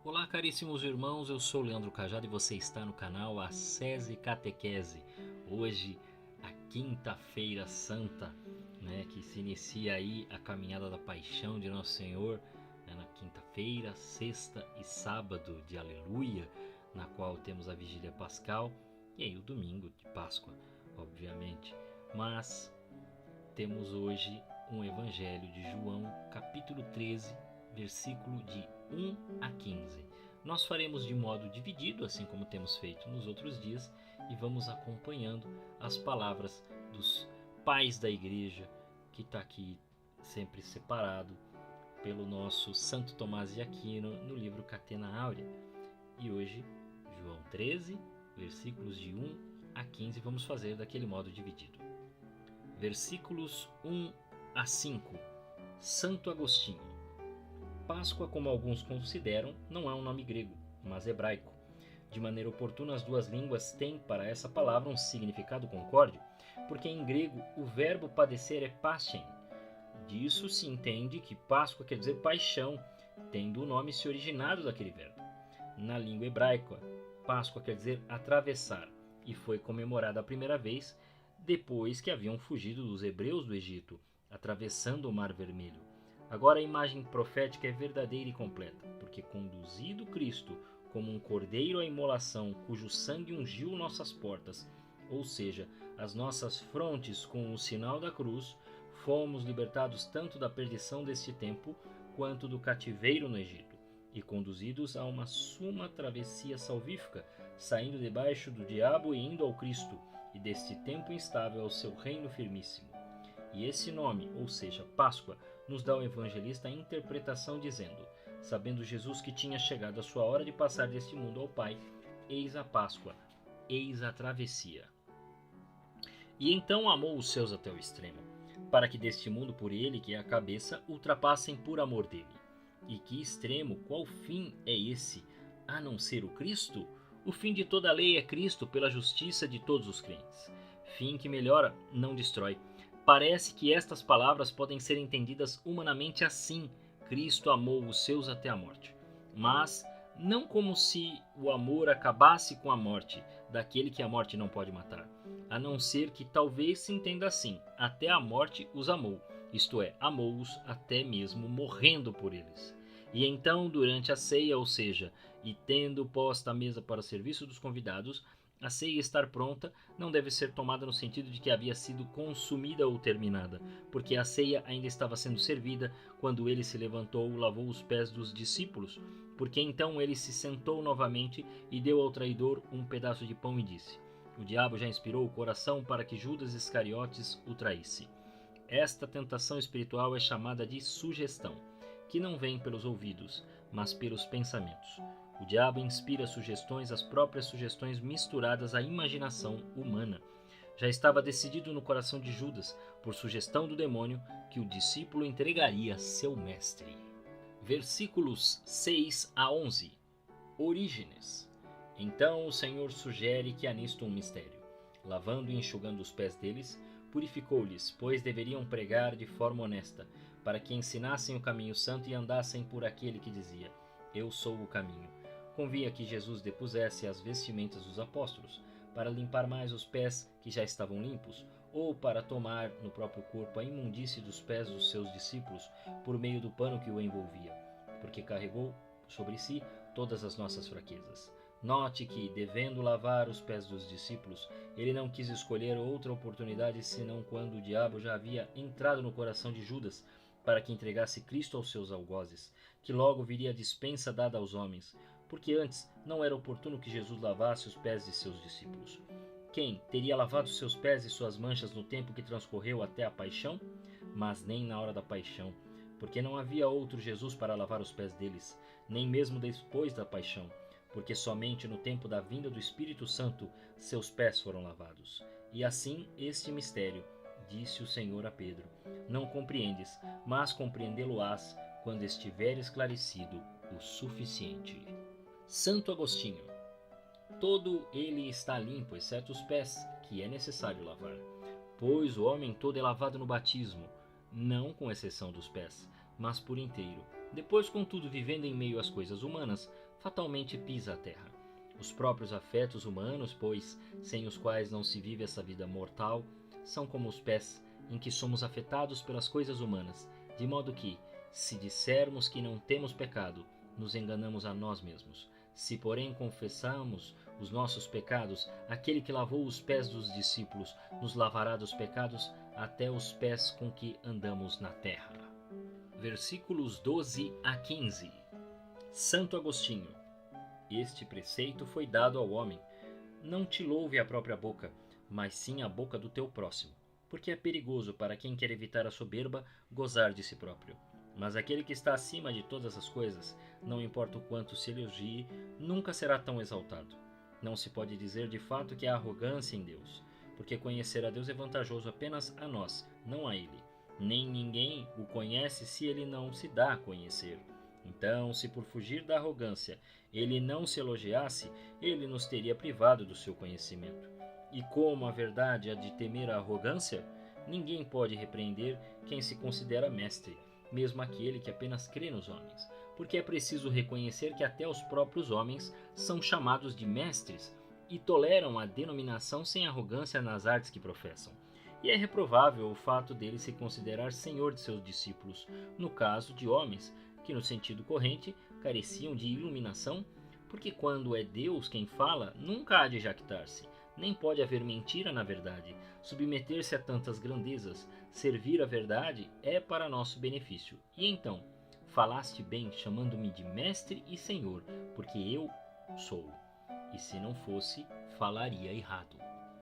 Olá, caríssimos irmãos, eu sou Leandro Cajado e você está no canal Ascese Catequese. Hoje, a quinta-feira santa, que se inicia aí a caminhada da paixão de Nosso Senhor, na quinta-feira, sexta e sábado de Aleluia, na qual temos a vigília pascal e aí o domingo de Páscoa, obviamente. Mas temos hoje um evangelho de João, capítulo 13, versículo de 1 a 15. Nós faremos de modo dividido, assim como temos feito nos outros dias, e vamos acompanhando as palavras dos pais da igreja, que está aqui sempre separado pelo nosso Santo Tomás de Aquino no livro Catena Áurea. E hoje, João 13, versículos de 1 a 15, vamos fazer daquele modo dividido. Versículos 1 a 5. Santo Agostinho. Páscoa, como alguns consideram, não é um nome grego, mas hebraico. De maneira oportuna, as duas línguas têm para essa palavra um significado concórdio, porque em grego o verbo padecer é paschain. Disso se entende que Páscoa quer dizer paixão, tendo o nome se originado daquele verbo. Na língua hebraica, Páscoa quer dizer atravessar, e foi comemorada a primeira vez depois que haviam fugido dos hebreus do Egito, atravessando o Mar Vermelho. Agora a imagem profética é verdadeira e completa, porque conduzido Cristo como um cordeiro à imolação, cujo sangue ungiu nossas portas, ou seja, as nossas frontes com o sinal da cruz, fomos libertados tanto da perdição deste tempo, quanto do cativeiro no Egito, e conduzidos a uma suma travessia salvífica, saindo debaixo do diabo e indo ao Cristo, e deste tempo instável ao seu reino firmíssimo. E esse nome, ou seja, Páscoa, nos dá o evangelista a interpretação dizendo: sabendo Jesus que tinha chegado a sua hora de passar deste mundo ao Pai, eis a Páscoa, eis a travessia. E então amou os seus até o extremo, para que deste mundo por ele, que é a cabeça, ultrapassem por amor dele. E que extremo, qual fim é esse, a não ser o Cristo? O fim de toda a lei é Cristo pela justiça de todos os crentes. Fim que melhora, não destrói. Parece que estas palavras podem ser entendidas humanamente assim: Cristo amou os seus até a morte. Mas não como se o amor acabasse com a morte daquele que a morte não pode matar, a não ser que talvez se entenda assim: até a morte os amou, isto é, amou-os até mesmo morrendo por eles. E então, durante a ceia, ou seja, e tendo posta a mesa para o serviço dos convidados, a ceia estar pronta não deve ser tomada no sentido de que havia sido consumida ou terminada, porque a ceia ainda estava sendo servida quando ele se levantou, lavou os pés dos discípulos, porque então ele se sentou novamente e deu ao traidor um pedaço de pão e disse: o diabo já inspirou o coração para que Judas Iscariotes o traísse. Esta tentação espiritual é chamada de sugestão, que não vem pelos ouvidos, mas pelos pensamentos. O diabo inspira sugestões, as próprias sugestões misturadas à imaginação humana. Já estava decidido no coração de Judas, por sugestão do demônio, que o discípulo entregaria seu mestre. Versículos 6 a 11. Orígenes. Então o Senhor sugere que há nisto um mistério. Lavando e enxugando os pés deles, purificou-lhes, pois deveriam pregar de forma honesta, para que ensinassem o caminho santo e andassem por aquele que dizia: eu sou o caminho. Convinha que Jesus depusesse as vestimentas dos apóstolos, para limpar mais os pés que já estavam limpos, ou para tomar no próprio corpo a imundície dos pés dos seus discípulos, por meio do pano que o envolvia, porque carregou sobre si todas as nossas fraquezas. Note que, devendo lavar os pés dos discípulos, ele não quis escolher outra oportunidade senão quando o diabo já havia entrado no coração de Judas, para que entregasse Cristo aos seus algozes, que logo viria a dispensa dada aos homens, porque antes não era oportuno que Jesus lavasse os pés de seus discípulos. Quem teria lavado seus pés e suas manchas no tempo que transcorreu até a paixão? Mas nem na hora da paixão, porque não havia outro Jesus para lavar os pés deles, nem mesmo depois da paixão, porque somente no tempo da vinda do Espírito Santo seus pés foram lavados. E assim este mistério, disse o Senhor a Pedro, não compreendes, mas compreendê-lo-ás quando estiver esclarecido o suficiente. Santo Agostinho. Todo ele está limpo, exceto os pés, que é necessário lavar. Pois o homem todo é lavado no batismo, não com exceção dos pés, mas por inteiro, Depois, contudo, vivendo em meio às coisas humanas, fatalmente pisa a terra. Os próprios afetos humanos, pois, sem os quais não se vive essa vida mortal, são como os pés em que somos afetados pelas coisas humanas, de modo que, se dissermos que não temos pecado, nos enganamos a nós mesmos. Se, porém, confessamos os nossos pecados, aquele que lavou os pés dos discípulos nos lavará dos pecados até os pés com que andamos na terra. Versículos 12 a 15. Santo Agostinho. Este preceito foi dado ao homem: não te louve a própria boca, mas sim a boca do teu próximo, porque é perigoso para quem quer evitar a soberba gozar de si próprio. Mas aquele que está acima de todas as coisas, não importa o quanto se elogie, nunca será tão exaltado. Não se pode dizer de fato que há arrogância em Deus, porque conhecer a Deus é vantajoso apenas a nós, não a Ele. Nem ninguém o conhece se ele não se dá a conhecer. Então, se por fugir da arrogância ele não se elogiasse, ele nos teria privado do seu conhecimento. E como a verdade há de temer a arrogância, ninguém pode repreender quem se considera mestre, mesmo aquele que apenas crê nos homens, porque é preciso reconhecer que até os próprios homens são chamados de mestres e toleram a denominação sem arrogância nas artes que professam. E é reprovável o fato dele se considerar senhor de seus discípulos, no caso de homens que, no sentido corrente, careciam de iluminação, porque quando é Deus quem fala, nunca há de jactar-se, nem pode haver mentira na verdade. Submeter-se a tantas grandezas, servir a verdade, é para nosso benefício. E então, falaste bem chamando-me de mestre e senhor, porque eu sou. E se não fosse, falaria errado.